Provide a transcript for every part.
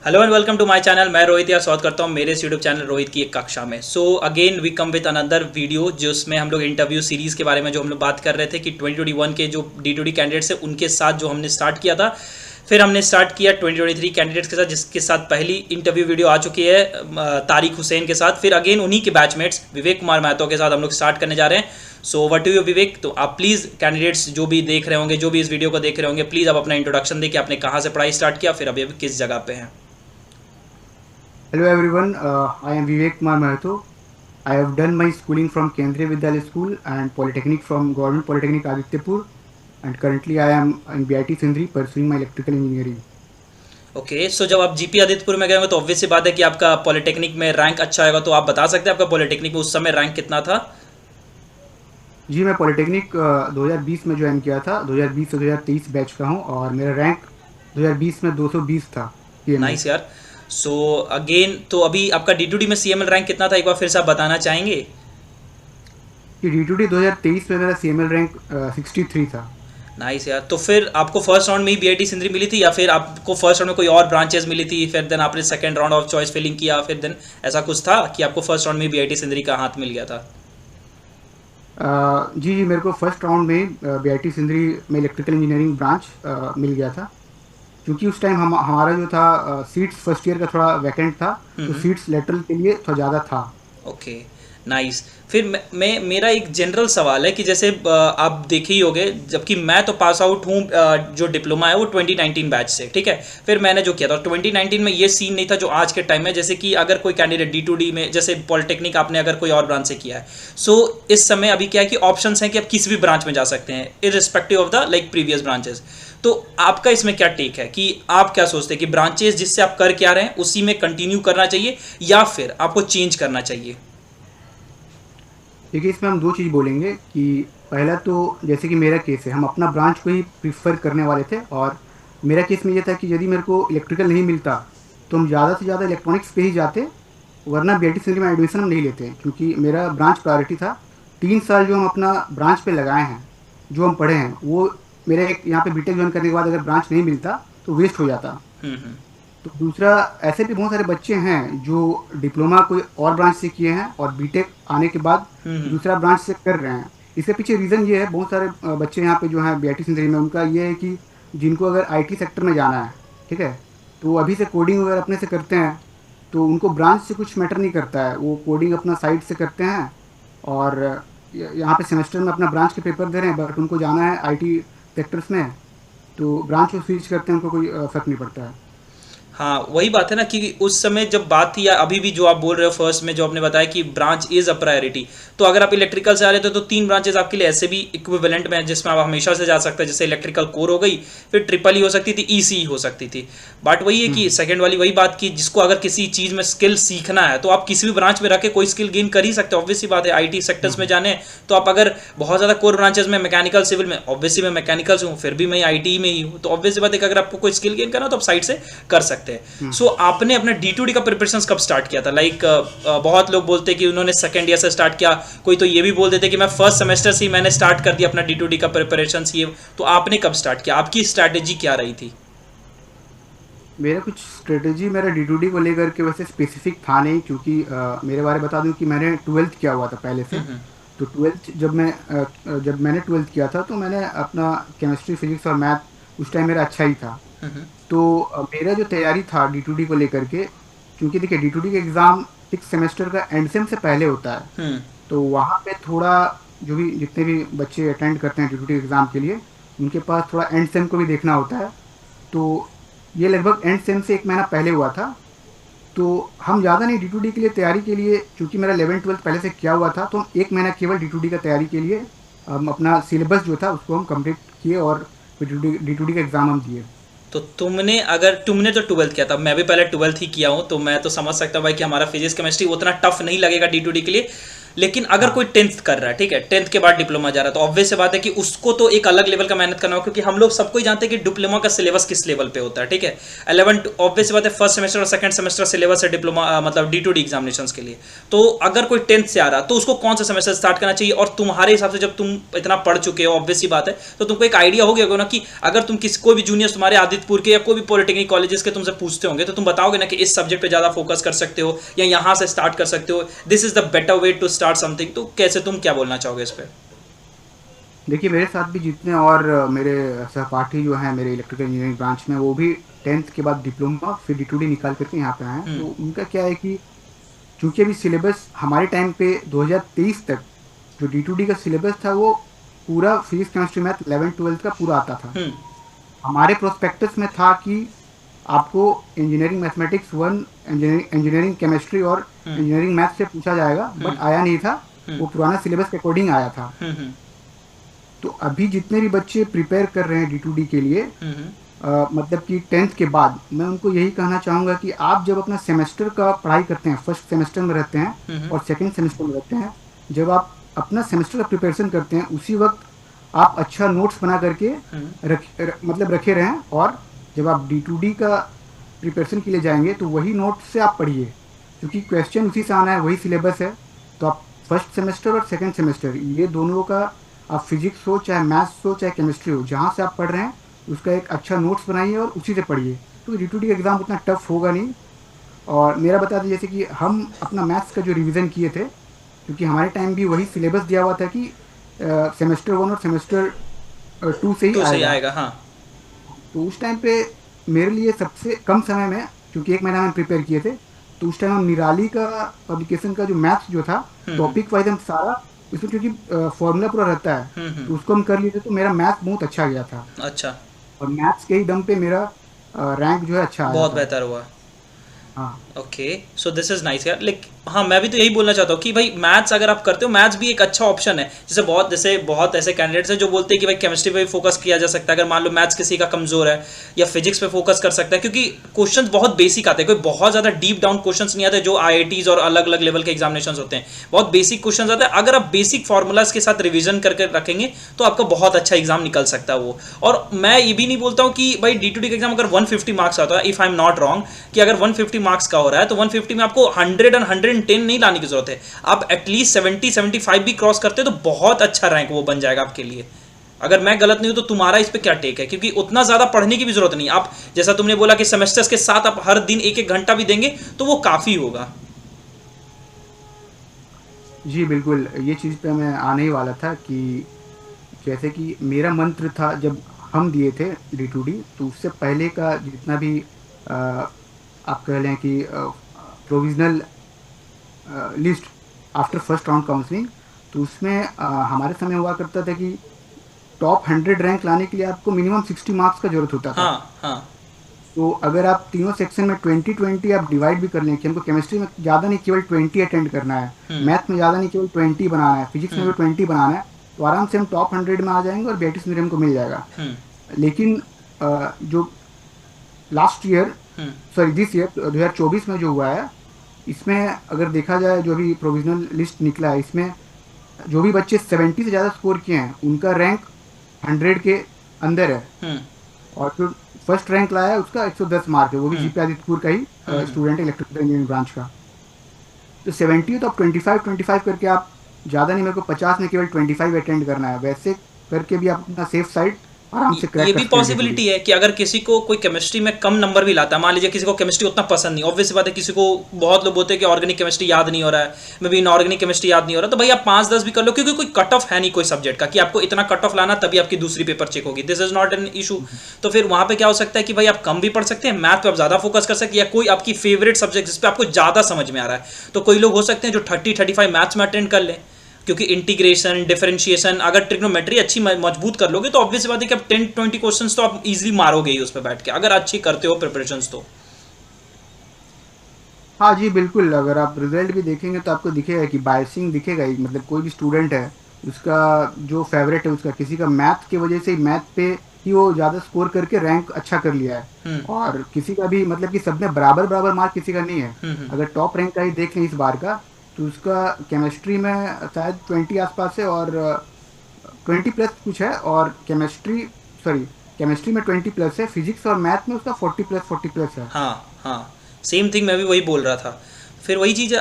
Hello and welcome to my channel. मैं रोहित यार स्वागत करता हूँ मेरे इस यूट्यूब चैनल रोहित की एक कक्षा में। So again we come with another video जिसमें हम लोग इंटरव्यू सीरीज़ के बारे में जो हम लोग बात कर रहे थे कि 2021 के जो D2D कैंडिडेट्स हैं उनके साथ जो हमने स्टार्ट किया था। फिर हमने स्टार्ट किया 2023 कैंडिडेट्स के साथ, जिसके साथ पहली इंटरव्यू वीडियो आ चुकी है तारिक हुसैन के साथ। फिर अगेन उन्हीं के बैचमेट्स विवेक कुमार महतो के साथ हम लोग स्टार्ट करने जा रहे हैं। सो व्हाट डू यू विवेक, तो आप प्लीज़ कैंडिडेट्स जो भी देख रहे होंगे, जो भी इस वीडियो को देख रहे होंगे, प्लीज़ आप अपना इंट्रोडक्शन दें कि आपने कहाँ से पढ़ाई स्टार्ट किया, फिर अभी किस जगह पे हैं। Hello everyone, I am Vivek Kumar Mahato. I have done my schooling from Kendriya Vidyalaya School and Polytechnic from Government Polytechnic Adityapur, and currently I am in BIT Sindri pursuing my electrical engineering. Okay so जब आप GP Adityapur में गए होंगे तो obvious सी बात है कि आपका पॉलिटेक्निक में रैंक अच्छा आएगा। तो आप बता सकते हैं आपका पॉलिटेक्निक में उस समय रैंक कितना था? जी, मैं पॉलिटेक्निक 2020 में ज्वाइन किया था। 2020 से 2023 बैच का हूँ और मेरा रैंक 2020 में 220 था PML। नाइस यार। सो अगेन तो अभी आपका D2D में CML रैंक कितना था, एक बार फिर से आप बताना चाहेंगे? कि D2D 2023 में मेरा CML रैंक 63 था। नाइस यार। तो फिर आपको फर्स्ट राउंड में ही BIT सिंधरी मिली थी या फिर आपको फर्स्ट राउंड में कोई और ब्रांचेस मिली थी, फिर देन आपने second round of choice filling किया, फिर देन ऐसा कुछ था कि आपको फर्स्ट राउंड में BIT सिंधरी का हाथ मिल गया था? जी जी, मेरे को फर्स्ट राउंड में BIT सिंधरी में इलेक्ट्रिकल इंजीनियरिंग ब्रांच मिल गया था, क्योंकि उस टाइम हमारा जो था सीट्स फर्स्ट ईयर का थोड़ा वैकेंट था, तो सीट्स लेटरल के लिए थोड़ा ज़्यादा था। Okay nice. फिर मेरा एक जनरल सवाल है कि जैसे आप देखे ही होंगे, जबकि मैं तो पास आउट हूँ जो डिप्लोमा है वो 2019 बैच से, ठीक है। फिर मैंने जो किया था 2019 में ये सीन नहीं था जो आज के टाइम में, जैसे कि अगर कोई कैंडिडेट D2D में जैसे पॉलिटेक्निक आपने अगर कोई और ब्रांच से किया है, सो इस समय अभी क्या है कि ऑप्शंस हैं कि आप किसी भी ब्रांच में जा सकते हैं irrespective of the like previous branches. तो आपका इसमें क्या टेक है कि आप क्या सोचते हैं कि ब्रांचेस जिससे आप कर क्या रहे हैं उसी में कंटिन्यू करना चाहिए या फिर आपको चेंज करना चाहिए? देखिए, इसमें हम दो चीज़ बोलेंगे कि पहला तो जैसे कि मेरा केस है, हम अपना ब्रांच को ही प्रीफर करने वाले थे, और मेरा केस में ये था कि यदि मेरे को इलेक्ट्रिकल नहीं मिलता तो हम ज़्यादा से ज़्यादा इलेक्ट्रॉनिक्स पे ही जाते, वरना BIT सिंधरी में एडमिशन हम नहीं लेते, क्योंकि मेरा ब्रांच प्रायोरिटी था। 3 साल जो हम अपना ब्रांच पे लगाए हैं, जो हम पढ़े हैं, वो मेरे एक यहाँ पे बीटेक ज्वाइन करने के बाद अगर ब्रांच नहीं मिलता तो वेस्ट हो जाता। हम्म। तो दूसरा, ऐसे भी बहुत सारे बच्चे हैं जो डिप्लोमा कोई और ब्रांच से किए हैं और बीटेक आने के बाद दूसरा ब्रांच से कर रहे हैं। इसके पीछे रीज़न ये है, बहुत सारे बच्चे यहाँ पे जो हैं BIT सिंधरी में, उनका ये है कि जिनको अगर IT सेक्टर में जाना है, ठीक है, तो वो अभी से कोडिंग वगैरह अपने से करते हैं, तो उनको ब्रांच से कुछ मैटर नहीं करता है, वो कोडिंग अपना साइड से करते हैं और यहाँ पे सेमेस्टर में अपना ब्रांच के पेपर दे रहे हैं, बट उनको जाना है IT सेक्टर्स में, तो ब्रांच को स्विच करते हैं, उनको कोई फ़र्क नहीं पड़ता है। हाँ वही बात है ना कि उस समय जब बात थी या अभी भी जो आप बोल रहे हो फर्स्ट में जो आपने बताया कि ब्रांच इज अ प्रायोरिटी, तो अगर आप इलेक्ट्रिकल से आ रहे थे तो 3 ब्रांचेस आपके लिए ऐसे भी इक्विवेलेंट में है जिसमें आप हमेशा से जा सकते हैं। जैसे इलेक्ट्रिकल कोर हो गई, फिर ट्रिपल ई हो सकती थी, EC हो सकती थी। बट वही है कि सेकंड वाली वही बात की जिसको अगर किसी चीज़ में स्किल सीखना है तो आप किसी भी ब्रांच में रख के कोई स्किल गेन कर ही सकते हो। ऑब्वियसली बात है IT सेक्टर्स में जाने तो आप अगर बहुत ज़्यादा कोर ब्रांचेस में मैकेनिकल सिविल में, ऑब्वियसली मैं मैकेनिकल से हूँ फिर भी मैं IT में ही हूँ, तो ऑब्वियसली बात है कि अगर आपको कोई स्किल गेन करना हो तो आप साइड से कर सकते हैं। सो आपने अपना D2D का प्रिपरेशन कब स्टार्ट किया था? लाइक बहुत लोग बोलते हैं कि उन्होंने सेकंड ईयर से स्टार्ट किया, कोई तो ये भी बोल देते कि मैं फर्स्ट सेमेस्टर से ही मैंने स्टार्ट कर दिया अपना D2D का प्रिपरेशन। ये तो आपने कब स्टार्ट किया, आपकी स्ट्रैटेजी क्या रही थी? मेरा कुछ स्ट्रेटजी मेरा D2D को लेकर के वैसे स्पेसिफिक था नहीं, क्योंकि मेरे बारे में बता दूं कि मैंने 12th किया हुआ था पहले से। तो 12th जब मैंने 12th किया था तो मैंने अपना केमिस्ट्री फिजिक्स और मैथ उस टाइम मेरा अच्छा ही था। तो मेरा जो तैयारी था D2D को लेकर के, क्योंकि देखिए D2D का एग्ज़ाम 6 सेमेस्टर का एंड सेम से पहले होता है, हम्म। तो वहाँ पे थोड़ा जो भी जितने भी बच्चे अटेंड करते हैं D2D एग्ज़ाम के लिए, उनके पास थोड़ा एंड सेम को भी देखना होता है। तो ये लगभग एंड सेम से 1 महीना पहले हुआ था। तो हम ज़्यादा नहीं D2D के लिए तैयारी के लिए, क्योंकि मेरा 11th-12th पहले से किया हुआ था, तो हम 1 महीना केवल D2D का तैयारी के लिए हम अपना सिलेबस जो था उसको हम कंप्लीट किए और फिर D2D का एग्ज़ाम हम दिए। तो तुमने तो 12th किया था, मैं भी पहले 12th ही किया हूँ, तो मैं तो समझ सकता हूँ भाई कि हमारा फिजिक्स केमिस्ट्री उतना टफ नहीं लगेगा D2D के लिए। लेकिन अगर कोई 10th कर रहा है, ठीक है, 10th के बाद डिप्लोमा जा रहा है, तो ऑब्वियस सी बात है कि उसको तो एक अलग लेवल का मेहनत करना होगा, क्योंकि हम लोग सबको ही जानते हैं कि डिप्लोमा का सिलेबस किस लेवल पे होता है, ठीक है। 11 ऑब्वियस सी बात है, फर्स्ट सेमेस्टर और सेकंड सेमेस्टर सिलेबस है डिप्लोमा मतलब D2D एग्जामिनेशंस के लिए। तो अगर कोई 10th से आ रहा तो उसको कौन सा सेमेस्टर स्टार्ट करना चाहिए, और तुम्हारे हिसाब से जब तुम इतना पढ़ चुके हो ऑब्वियस सी बात है, तो तुमको एक आइडिया हो गया होगा ना कि अगर तुम किसी कोई भी जूनियर्स तुम्हारे आदित्यपुर के या कोई भी पॉलिटेक्निक कॉलेजेस के तुमसे पूछते होंगे, तो तुम बताओगे ना कि इस सब्जेक्ट पे ज़्यादा फोकस कर सकते हो या यहाँ से स्टार्ट कर सकते हो, this is the better way to start something. तो कैसे, तुम क्या बोलना चाहोगे इस पर? देखिए, मेरे साथ भी जितने और मेरे सहपाठी जो हैं मेरे इलेक्ट्रिकल इंजीनियरिंग ब्रांच में, वो भी 10th के बाद डिप्लोमा फिर D2D निकाल करके यहाँ पे आए हैं। तो उनका क्या है कि चूंकि अभी सिलेबस हमारे टाइम पे 2023 तक जो D2D का सिलेबस था वो पूरा फिजिक्स केमिस्ट्री मैथ 11-12 का पूरा आता था। हमारे प्रोस्पेक्टस में था कि आपको इंजीनियरिंग मैथमेटिक्स 1, इंजीनियरिंग केमिस्ट्री और इंजीनियरिंग मैथ से पूछा जाएगा, बट आया नहीं था। वो पुराना सिलेबस के अकॉर्डिंग आया था। तो अभी जितने भी बच्चे प्रिपेयर कर रहे हैं D2D के लिए, मतलब कि 10th के बाद, मैं उनको यही कहना चाहूँगा कि आप जब अपना सेमेस्टर का पढ़ाई करते हैं, फर्स्ट सेमेस्टर में रहते हैं और सेकंड सेमेस्टर में रहते हैं, जब आप अपना सेमेस्टर का प्रिपरेशन करते हैं, उसी वक्त आप अच्छा नोट्स बना करके मतलब रखे रहें, और जब आप D2D का प्रिपरेशन के लिए जाएंगे तो वही नोट्स से आप पढ़िए, क्योंकि क्वेश्चन उसी से आना है, वही सिलेबस है। तो आप फर्स्ट सेमेस्टर और सेकेंड सेमेस्टर ये दोनों का, आप फिजिक्स हो चाहे मैथ्स हो चाहे केमिस्ट्री हो, जहाँ से आप पढ़ रहे हैं उसका एक अच्छा नोट्स बनाइए और उसी से पढ़िए। तो D2D का एग्ज़ाम उतना टफ होगा नहीं। और मेरा बता दें, जैसे कि हम अपना मैथ्स का जो रिवीजन किए थे, क्योंकि हमारे टाइम भी वही सिलेबस दिया हुआ था कि सेमेस्टर 1 और सेमेस्टर 2 से ही आएगा। हाँ। तो उस टाइम पे मेरे लिए सबसे कम समय में, क्योंकि 1 महीना में प्रिपेयर किए थे, तो उस टाइम हम निराली का पब्लिकेशन का जो मैथ्स जो था, टॉपिक वाइज हम सारा उसमें, क्योंकि फॉर्मूला पूरा रहता है, तो उसको हम कर लिए थे। तो मेरा मैथ्स बहुत अच्छा गया था। अच्छा। और मैथ्स के ही दम पे मेरा रैंक जो है अच्छा आया बहुत था। बेहतर हुआ। हाँ, okay, so this is nice यार। लाइक हाँ, मैं भी तो यही बोलना चाहता हूँ कि भाई मैथ्स अगर आप करते हो, मैथ्स भी एक अच्छा ऑप्शन है। जैसे बहुत ऐसे कैंडिडेट्स हैं जो बोलते हैं कि भाई केमिस्ट्री पे भी फोकस किया जा सकता है, अगर मान लो मैथ्स किसी का कमजोर है, या फिजिक्स पे फोकस कर सकता है, क्योंकि क्वेश्चंस बहुत बेसिक आते हैं, कोई बहुत ज़्यादा डीप डाउन क्वेश्चंस नहीं आते जो IITs और अलग अलग लेवल के एग्जामिनेशन होते हैं। बहुत बेसिक क्वेश्चंस आते हैं। अगर आप बेसिक फॉर्मूलाज के साथ रिविजन करके रखेंगे तो आपका बहुत अच्छा एग्जाम निकल सकता है वो। और मैं ये भी नहीं बोलता हूँ कि भाई D2D का एग्जाम अगर 150 मार्क्स आता है, if I am not wrong, कि अगर 150 मार्क्स का हो रहा है तो 150 में आपको 100 और 110 नहीं लाने की जरूरत है। आप एटलीस्ट 70-75 भी क्रॉस करते तो बहुत अच्छा रैंक वो बन जाएगा आपके लिए। अगर मैं गलत नहीं हूं तो तुम्हारा इस पे क्या टेक है? क्योंकि उतना ज्यादा पढ़ने की भी जरूरत नहीं। आप जैसा तुमने बोला कि सेमेस्टर्स के साथ आप हर दिन 1-1 घंटा भी देंगे तो वो काफी होगा। जी बिल्कुल, ये चीज़ पे मैं आने ही वाला था कि जैसे कि मेरा मंत्र था जब हम दिए थे D2D, तो उससे पहले का जितना भी आप कह लें कि provisional list after first round counselling, तो उसमें हमारे समय हुआ करता था कि टॉप 100 रैंक लाने के लिए आपको मिनिमम 60 मार्क्स का जरूरत होता था। हाँ हाँ। तो अगर आप तीनों सेक्शन में 20-20 आप डिवाइड भी कर लें कि हमको केमिस्ट्री में ज़्यादा नहीं केवल 20 अटेंड करना है, मैथ में ज़्यादा नहीं केवल 20 बनाना है, फिजिक्स में भी 20 बनाना है, तो आराम से हम टॉप 100 में आ जाएंगे और BITS में हमको मिल जाएगा। लेकिन जो last year, sorry this year 2024 में जो हुआ है, इसमें अगर देखा जाए जो भी प्रोविजनल लिस्ट निकला है, इसमें जो भी बच्चे 70 से ज़्यादा स्कोर किए हैं उनका रैंक 100 के अंदर है। और जो फर्स्ट रैंक लाया है उसका 110 मार्क है, वो भी GP आदित्यपुर का ही स्टूडेंट है, इलेक्ट्रिकल इंजीनियरिंग ब्रांच का। तो 70 तो आप 25 करके आप ज़्यादा नहीं, मेरे को 50 में केवल 25 अटेंड करना है, वैसे करके भी आप अपना सेफ साइड आराम से क्रैक ये कर भी सकते हैं। पॉसिबिलिटी है कि अगर किसी को कोई केमिस्ट्री में कम नंबर भी लाता है, मान लीजिए किसी को केमिस्ट्री उतना पसंद नहीं, ऑब्वियस बात है, किसी को बहुत लोग बोलते हैं कि ऑर्गेनिक केमिस्ट्री याद नहीं हो रहा है, मे बी इनऑर्गेनिक केमिस्ट्री याद नहीं हो रहा, तो भाई आप 5-10 भी कर लो, क्योंकि कोई कट ऑफ है नहीं कोई सब्जेक्ट का कि आपको इतना कट ऑफ लाना तभी आपकी दूसरी पेपर चेक होगी। This is not an issue. तो फिर वहां पे क्या हो सकता है कि भाई आप कम भी पढ़ सकते हैं, मैथ पे आप ज्यादा फोकस कर सकते हैं, या कोई आपकी फेवरेट सब्जेक्ट जिस पे आपको ज्यादा समझ में आ रहा है, तो कोई लोग हो सकते हैं जो 30-35 मैथ्स में अटेंड कर लें, क्योंकि इंटीग्रेशन, डिफरेंशिएशन, अगर ट्रिग्नोमेट्री अच्छी मजबूत कर लोगे तो ऑब्वियस बात है कि आप 10-20 क्वेश्चंस तो आप इजीली मारोगे ही उस पर बैठ के, अगर अच्छी करते हो प्रिपरेशंस तो। हाँ जी बिल्कुल, अगर आप रिजल्ट भी देखेंगे तो आपको दिखेगा कि बायसिंग दिखेगा ही। मतलब कोई भी स्टूडेंट है, उसका जो फेवरेट है, उसका किसी का मैथ की वजह से ही, मैथ पे ही वो ज़्यादा स्कोर करके रैंक अच्छा कर लिया है, और किसी का भी मतलब कि सब में बराबर बराबर मार्क किसी का नहीं है। अगर टॉप रैंक का ही देख लें इस बार का, तो उसका केमिस्ट्री में शायद 20 आसपास है, और 20+ कुछ है, और केमिस्ट्री में 20+ है, फिजिक्स और मैथ में उसका 40+ है। हाँ हाँ, सेम थिंग मैं भी वही बोल रहा था। फिर वही चीज़ है,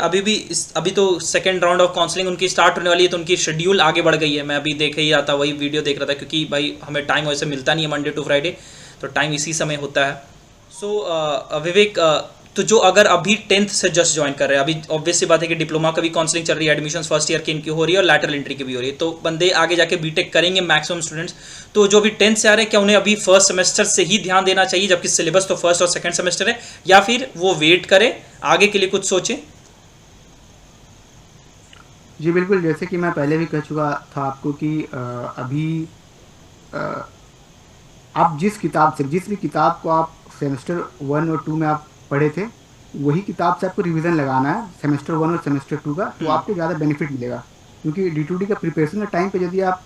अभी तो सेकंड राउंड ऑफ काउंसलिंग उनकी स्टार्ट होने वाली है, तो उनकी शेड्यूल आगे बढ़ गई है। मैं अभी देख ही रहा था, वही वीडियो देख रहा था, क्योंकि भाई हमें टाइम वैसे मिलता नहीं है मंडे टू फ्राइडे, तो टाइम इसी समय होता है। सो विवेक, तो जो अगर अभी 10th से जस्ट ज्वाइन कर रहे हैं, अभी ऑब्वियस सी बात है कि डिप्लोमा का भी काउंसलिंग चल रही है, एडमिशन फर्स्ट ईयर की इनकी हो रही है और लैटरल एंट्री की भी हो रही है, तो बंदे आगे जाके बीटेक करेंगे मैक्सिमम स्टूडेंट्स। तो जो अभी 10th से आ रहे हैं, क्या उन्हें अभी फर्स्ट सेमेस्टर से ही ध्यान देना चाहिए, जबकि सिलेबस तो फर्स्ट और सेकंड सेमेस्टर है, या फिर वो वेट करें आगे के लिए कुछ सोचें? जी बिल्कुल, जैसे कि मैं पहले भी कह चुका था आपको कि अभी अ, आप जिस भी किताब को आप सेमेस्टर 1 और 2 में आप पढ़े थे, वही किताब से आपको रिवीजन लगाना है सेमेस्टर 1 और सेमेस्टर 2 का, तो आपको ज़्यादा बेनिफिट मिलेगा। क्योंकि D2D का प्रिपरेशन के टाइम पे यदि आप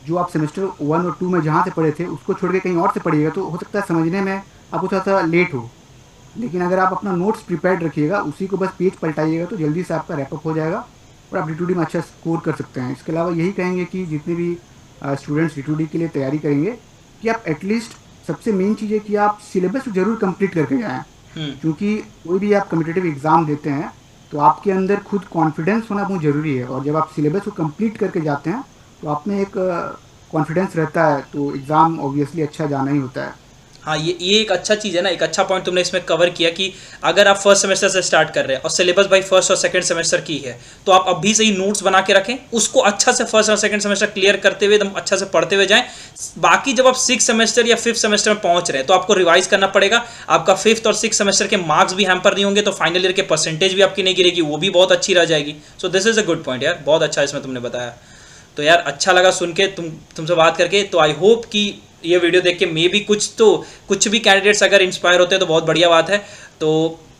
जो आप सेमेस्टर 1 और 2 में जहाँ से पढ़े थे उसको छोड़ के कहीं और से पढ़िएगा, तो हो सकता है समझने में आपको थोड़ा सा लेट हो। लेकिन अगर आप अपना नोट्स प्रिपेयर्ड रखिएगा, उसी को बस पेज पलटाइएगा, तो जल्दी से आपका रैपअप हो जाएगा और आप D2D में अच्छा स्कोर कर सकते हैं। इसके अलावा यही कहेंगे कि जितने भी स्टूडेंट्स D2D के लिए तैयारी करेंगे, कि आप एटलीस्ट, सबसे मेन चीज़ है कि आप सिलेबस ज़रूर कंप्लीट करके जाएँ। क्योंकि कोई भी आप कम्पिटिटिव एग्ज़ाम देते हैं, तो आपके अंदर खुद कॉन्फिडेंस होना बहुत ज़रूरी है, और जब आप सिलेबस को कंप्लीट करके जाते हैं, तो आप में एक कॉन्फिडेंस रहता है, तो एग्ज़ाम ऑब्वियसली अच्छा जाना ही होता है। हाँ, ये एक अच्छा चीज़ है ना, एक अच्छा पॉइंट तुमने इसमें कवर किया कि अगर आप फर्स्ट सेमेस्टर से स्टार्ट कर रहे हैं और सिलेबस भाई फर्स्ट और सेकंड सेमेस्टर की है, तो आप अभी से ही नोट्स बना के रखें, उसको अच्छा से फर्स्ट और सेकंड सेमेस्टर क्लियर करते हुए एकदम अच्छा से पढ़ते हुए जाएं। बाकी जब आप 6th सेमेस्टर या 5th सेमेस्टर में पहुंच रहे हैं, तो आपको रिवाइज करना पड़ेगा। आपका 5th और 6th सेमेस्टर के मार्क्स भी हैम्पर नहीं होंगे, तो फाइनल ईयर के परसेंटेज भी आपकी नहीं गिरेगी, वो भी बहुत अच्छी रह जाएगी। So this is a good point यार, बहुत अच्छा इसमें तुमने बताया। तो यार अच्छा लगा सुन के तुमसे बात करके। तो आई होप कि ये वीडियो देख के मे भी कुछ भी कैंडिडेट्स अगर इंस्पायर होते हैं तो बहुत बढ़िया बात है। तो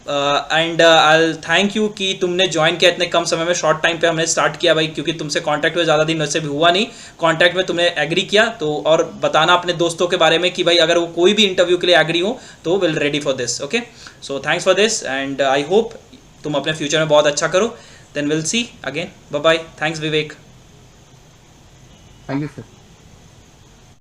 एंड आई थैंक यू कि तुमने ज्वाइन किया इतने कम समय में, शॉर्ट टाइम पे हमने स्टार्ट किया भाई, क्योंकि तुमसे कांटेक्ट में ज़्यादा दिन वैसे भी हुआ नहीं, कांटेक्ट में तुमने एग्री किया। तो और बताना अपने दोस्तों के बारे में कि भाई अगर वो कोई भी इंटरव्यू के लिए एग्री हो तो will ready for this. Okay, so thanks for this and I hope तुम अपने फ्यूचर में बहुत अच्छा करो। Then will see again, bye bye. Thanks Vivek. Thank you sir.